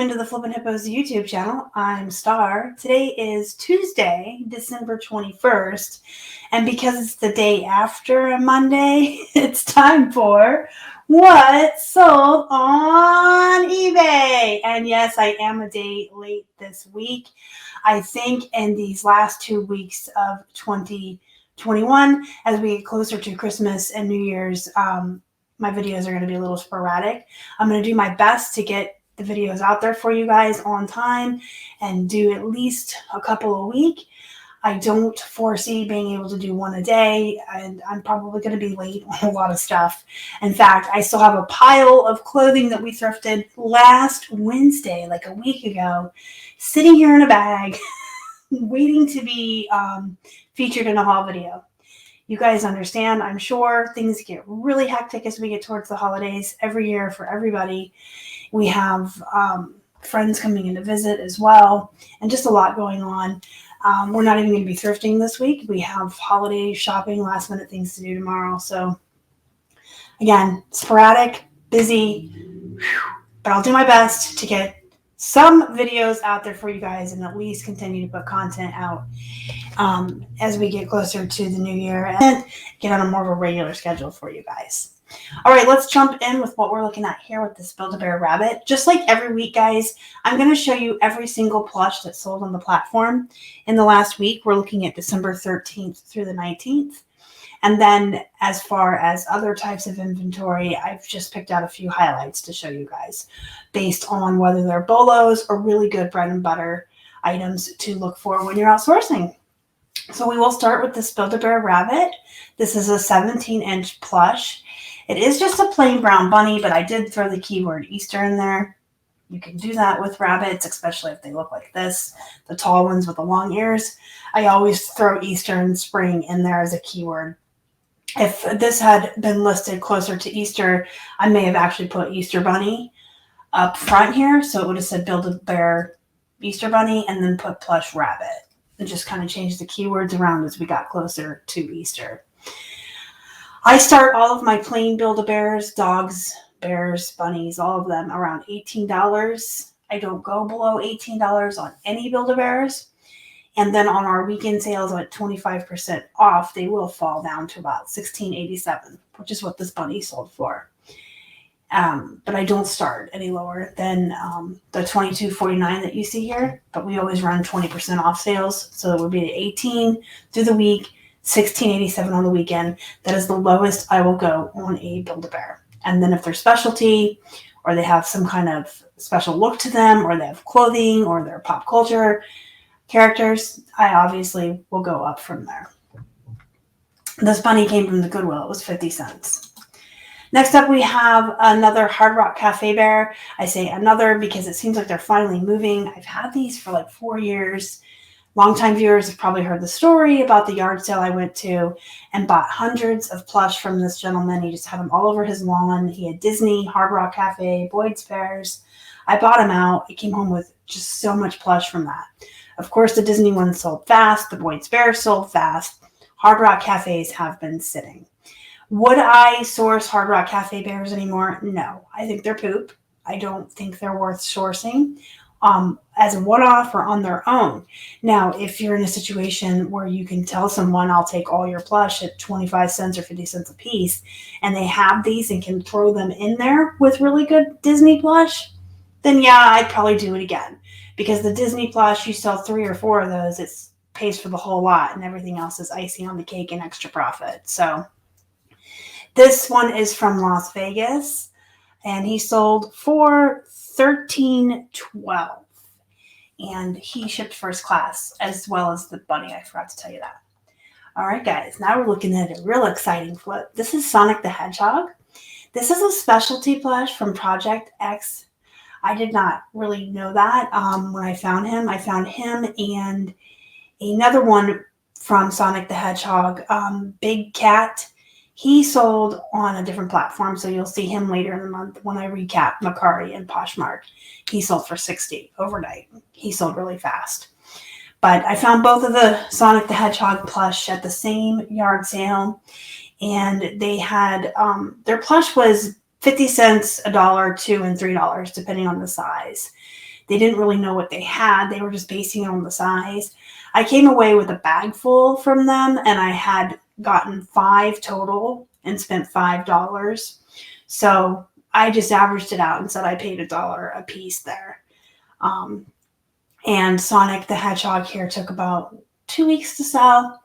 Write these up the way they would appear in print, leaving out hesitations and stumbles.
into the Flippin Hippos YouTube channel. I'm Star. Today is Tuesday, December 21st, and because it's the day after a Monday, it's time for What Sold on eBay. And yes, I am a day late this week. I think in these last 2 weeks of 2021, as we get closer to Christmas and New Year's, my videos are going to be a little sporadic. I'm going to do my best to get the videos out there for you guys on time and do at least a couple a week. I don't foresee being able to do one a day, and I'm probably going to be late on a lot of stuff. In fact, I still have a pile of clothing that we thrifted last Wednesday, like a week ago, sitting here in a bag, waiting to be featured in a haul video. You guys understand, I'm sure things get really hectic as we get towards the holidays every year for everybody. We have friends coming in to visit as well, and just a lot going on. We're not even going to be thrifting this week. We have holiday shopping, last minute things to do tomorrow. So again, sporadic, busy, but I'll do my best to get some videos out there for you guys and at least continue to put content out as we get closer to the new year and get on a more of a regular schedule for you guys. All right, let's jump in with what we're looking at here with this Build-A-Bear rabbit. Just like every week, guys, I'm going to show you every single plush that's sold on the platform. In the last week, we're looking at December 13th through the 19th. And then as far as other types of inventory, I've just picked out a few highlights to show you guys based on whether they're bolos or really good bread and butter items to look for when you're outsourcing. So we will start with this Build-A-Bear rabbit. This is a 17-inch plush. It is just a plain brown bunny, but I did throw the keyword Easter in there. You can do that with rabbits, especially if they look like this, the tall ones with the long ears. I always throw Easter and spring in there as a keyword. If this had been listed closer to Easter, I may have actually put Easter bunny up front here. So it would have said Build-A-Bear Easter bunny and then put plush rabbit. And just kind of changed the keywords around as we got closer to Easter. I start all of my plain Build-A-Bears, dogs, bears, bunnies, all of them around $18. I don't go below $18 on any Build-A-Bears. And then on our weekend sales at 25% off, they will fall down to about $16.87, which is what this bunny sold for. But I don't start any lower than the $22.49 that you see here. But we always run 20% off sales. So it would be $18 through the week, $16.87 on the weekend. That is the lowest I will go on a Build-A-Bear. And then if they're specialty or they have some kind of special look to them or they have clothing or they're pop culture characters, I obviously will go up from there. This bunny came from the Goodwill. It was 50 cents. Next up, we have another Hard Rock Cafe bear. I say another because it seems like they're finally moving. I've had these for like 4 years. Longtime viewers have probably heard the story about the yard sale I went to and bought hundreds of plush from this gentleman. He just had them all over his lawn. He had Disney, Hard Rock Cafe, Boyd's Bears. I bought them out. I came home with just so much plush from that. Of course, the Disney ones sold fast. The Boyd's Bears sold fast. Hard Rock Cafes have been sitting. Would I source Hard Rock Cafe bears anymore? No. I think they're poop. I don't think they're worth sourcing as a one-off or on their own. Now, if you're in a situation where you can tell someone, I'll take all your plush at 25 cents or 50 cents a piece, and they have these and can throw them in there with really good Disney plush, then yeah, I'd probably do it again. Because the Disney plush, you sell 3 or 4 of those, it pays for the whole lot, and everything else is icing on the cake and extra profit. So this one is from Las Vegas, and he sold for $13.12, and he shipped first class as well as the bunny. I forgot to tell you that. All right, guys, now we're looking at a real exciting flip. This is Sonic the Hedgehog. This is a specialty plush from Project X. I did not really know that when I found him. I found him and another one from Sonic the Hedgehog, Big Cat. He sold on a different platform, so you'll see him later in the month when I recap Macari and Poshmark. He sold for $60 overnight. He sold really fast. But I found both of the Sonic the Hedgehog plush at the same yard sale, and they had their plush was 50 cents, $1, $2, and $3, depending on the size. They didn't really know what they had. They were just basing it on the size. I came away with a bag full from them, and I had gotten 5 total and spent $5. So I just averaged it out and said I paid $1 a piece there. And Sonic the Hedgehog here took about 2 weeks to sell,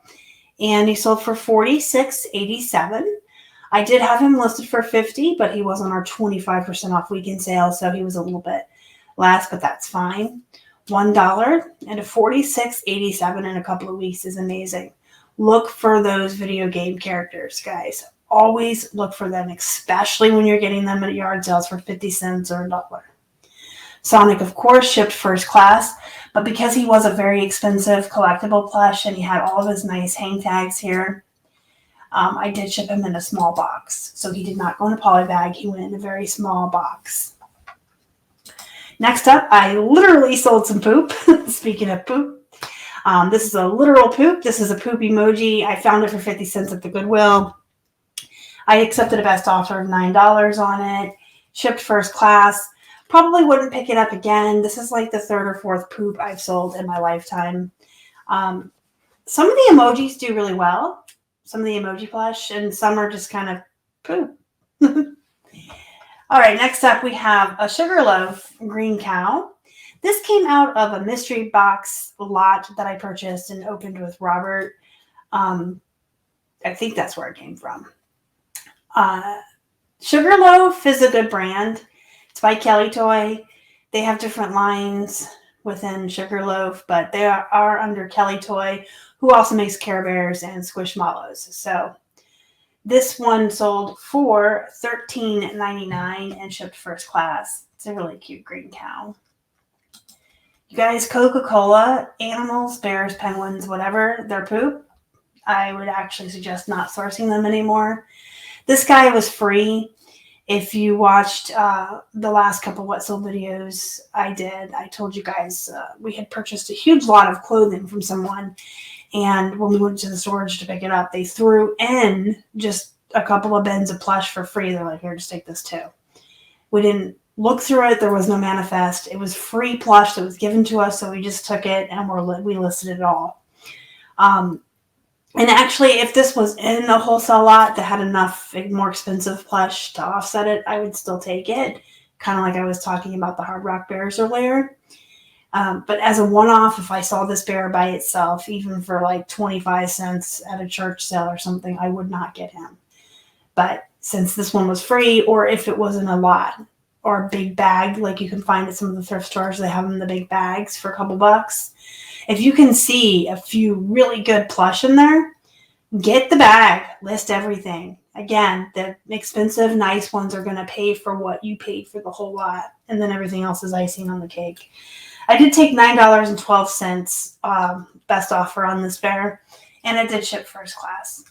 and he sold for $46.87. I did have him listed for $50, but he was on our 25% off weekend sale, so he was a little bit less, but that's fine. $1 and a $46.87 in a couple of weeks is amazing. Look for those video game characters, guys. Always look for them, especially when you're getting them at yard sales for 50 cents or $1. Sonic, of course, shipped first class, but because he was a very expensive collectible plush and he had all of his nice hang tags here, I did ship him in a small box. So he did not go in a poly bag. He went in a very small box. Next up, I literally sold some poop. Speaking of poop, this is a literal poop. This is a poop emoji. I found it for 50 cents at the Goodwill. I accepted a best offer of $9 on it. Shipped first class. Probably wouldn't pick it up again. This is like the 3rd or 4th poop I've sold in my lifetime. Some of the emojis do really well. Some of the emoji plush, and some are just kind of poop. All right, next up we have a Sugarloaf green cow. This came out of a mystery box lot that I purchased and opened with Robert. I think that's where it came from. Sugarloaf is a good brand. It's by Kelly Toy. They have different lines within Sugarloaf, but they are under Kelly Toy, who also makes Care Bears and Squishmallows. So this one sold for $13.99 and shipped first class. It's a really cute green cow. You guys, Coca-Cola, animals, bears, penguins, whatever, their poop, I would actually suggest not sourcing them anymore. This guy was free. If you watched the last couple What Sold videos I did, I told you guys we had purchased a huge lot of clothing from someone. And when we went to the storage to pick it up, they threw in just a couple of bins of plush for free. They're like, here, just take this too. We didn't look through it. There was no manifest. It was free plush that was given to us. So we just took it and we listed it all. And actually, if this was in a wholesale lot that had enough more expensive plush to offset it, I would still take it. Kind of like I was talking about the Hard Rock Bears earlier. But as a one-off, if I saw this bear by itself, even for like 25 cents at a church sale or something, I would not get him. But since this one was free, or if it was in a lot or a big bag, like you can find at some of the thrift stores, they have them in the big bags for a couple bucks. If you can see a few really good plush in there, get the bag, list everything. Again, the expensive, nice ones are going to pay for what you paid for the whole lot, and then everything else is icing on the cake. I did take $9.12 best offer on this bear, and it did ship first class.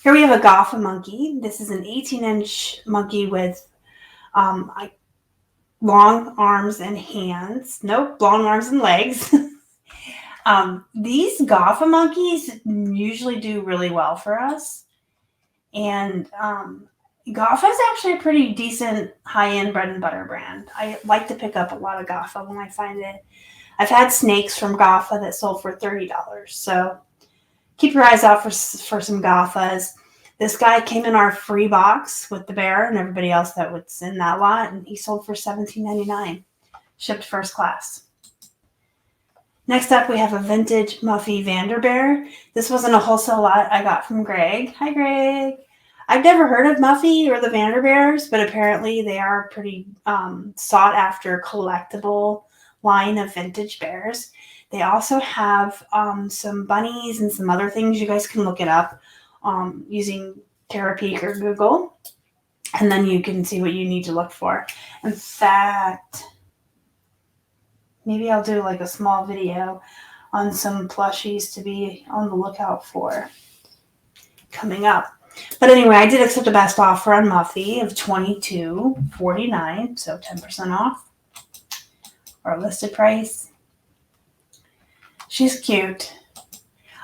Here we have a Gotham Monkey. This is an 18-inch monkey with long arms and hands. Nope, long arms and legs. These Gotham Monkeys usually do really well for us. And Gaffa is actually a pretty decent high-end bread and butter brand. I like to pick up a lot of Gaffa when I find it. I've had snakes from Gaffa that sold for $30. So keep your eyes out for some Gaffas. This guy came in our free box with the bear and everybody else that was in that lot, and he sold for $17.99. Shipped first class. Next up, we have a vintage Muffy Vanderbear. This wasn't a wholesale lot I got from Greg. Hi, Greg. I've never heard of Muffy or the Vanderbears, but apparently they are a pretty sought-after collectible line of vintage bears. They also have some bunnies and some other things. You guys can look it up using Terapeak or Google, and then you can see what you need to look for. In fact, maybe I'll do like a small video on some plushies to be on the lookout for coming up. But anyway, I did accept a best offer on Muffy of $22.49, so 10% off our listed price. She's cute.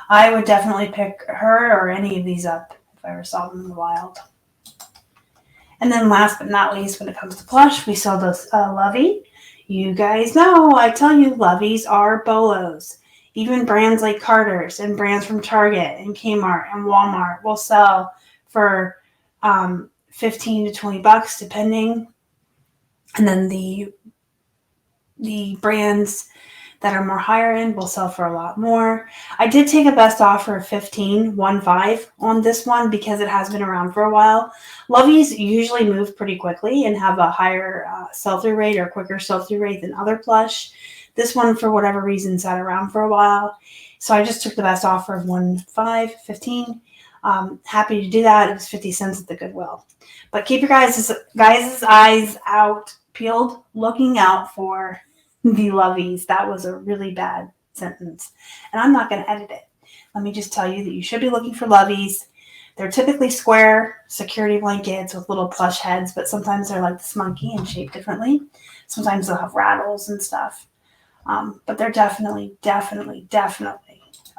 I would definitely pick her or any of these up if I ever saw them in the wild. And then last but not least, when it comes to plush, we sold this Lovey. You guys know, I tell you, lovies are bolos. Even brands like Carter's and brands from Target and Kmart and Walmart will sell for 15 to 20 bucks depending. And then the brands that are more higher end will sell for a lot more. I did take a best offer of 15 on this one because it has been around for a while. Lovies usually move pretty quickly and have a higher sell-through rate or quicker sell-through rate than other Plush. This one, for whatever reason, sat around for a while. So I just took the best offer of 15. Happy to do that. It was 50 cents at the Goodwill. But keep your guys' eyes peeled, looking out for the lovies. That was a really bad sentence. And I'm not going to edit it. Let me just tell you that you should be looking for lovies. They're typically square security blankets with little plush heads, but sometimes they're like this monkey and shaped differently. Sometimes they'll have rattles and stuff. But they're definitely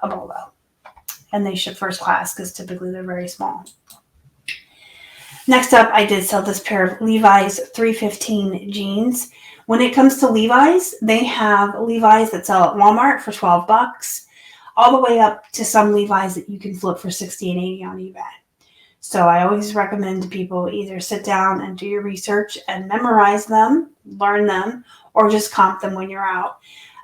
a bolo. And they ship first class because typically they're very small. Next up, I did sell this pair of Levi's 315 jeans. When it comes to Levi's, they have Levi's that sell at Walmart for 12 bucks, all the way up to some Levi's that you can flip for 60 and 80 on eBay. So I always recommend to people either sit down and do your research and memorize them, learn them, or just comp them when you're out.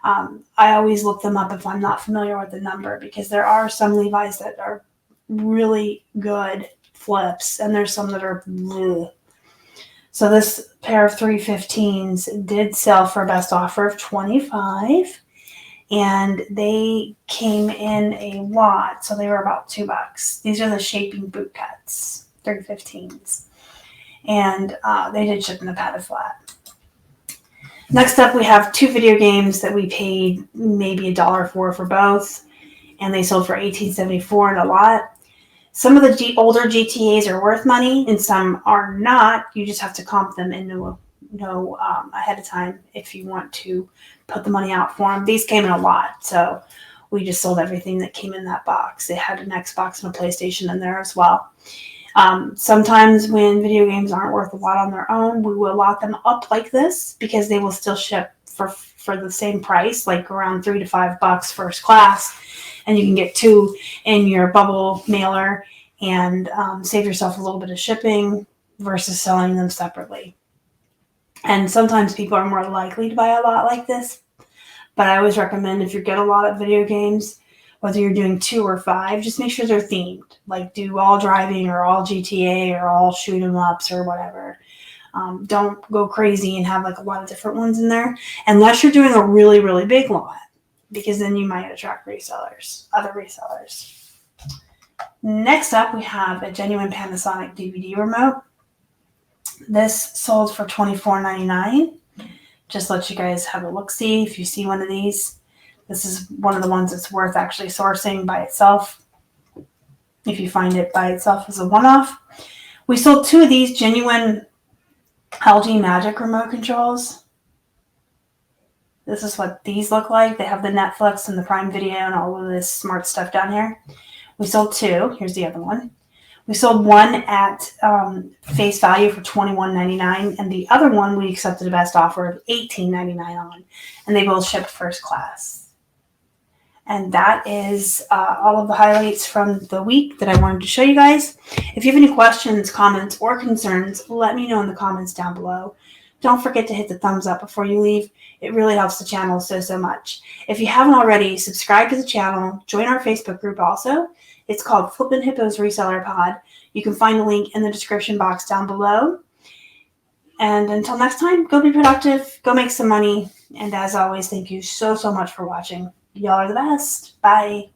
I always look them up if I'm not familiar with the number because there are some Levi's that are really good flips and there's some that are bleh. So this pair of 315s did sell for a best offer of 25 and they came in a lot. So they were about $2. These are the shaping boot cuts, 315s. And they did ship in a padded flat. Next up, we have two video games that we paid maybe $1 for both. And they sold for $18.74 in a lot. Some of the older GTAs are worth money and some are not. You just have to comp them and know ahead of time if you want to put the money out for them. These came in a lot, so we just sold everything that came in that box. They had an Xbox and a PlayStation in there as well. Sometimes when video games aren't worth a lot on their own, we will lock them up like this because they will still ship for the same price, like around $3 to $5 first class. And you can get 2 in your bubble mailer and save yourself a little bit of shipping versus selling them separately. And sometimes people are more likely to buy a lot like this. But I always recommend if you get a lot of video games, whether you're doing 2 or 5, just make sure they're themed. Like do all driving or all GTA or all shoot 'em ups or whatever. Don't go crazy and have like a lot of different ones in there unless you're doing a really, really big lot. Because then you might attract other resellers. Next up, we have a genuine Panasonic DVD remote. This sold for $24.99. Just let you guys have a look-see if you see one of these. This is one of the ones that's worth actually sourcing by itself. If you find it by itself as a one-off. We sold 2 of these genuine LG Magic remote controls. This is what these look like. They have the Netflix and the Prime Video and all of this smart stuff down here. We sold 2. Here's the other one. We sold one at face value for $21.99, and the other one we accepted a best offer of $18.99 on, and they both shipped first class. And that is all of the highlights from the week that I wanted to show you guys. If you have any questions, comments, or concerns, let me know in the comments down below. Don't forget to hit the thumbs up before you leave. It really helps the channel so much. If you haven't already, subscribe to the channel. Join our Facebook group also. It's called Flippin Hippos Reseller Pod. You can find the link in the description box down below. And until next time, go be productive. Go make some money. And as always, thank you so much for watching. Y'all are the best. Bye.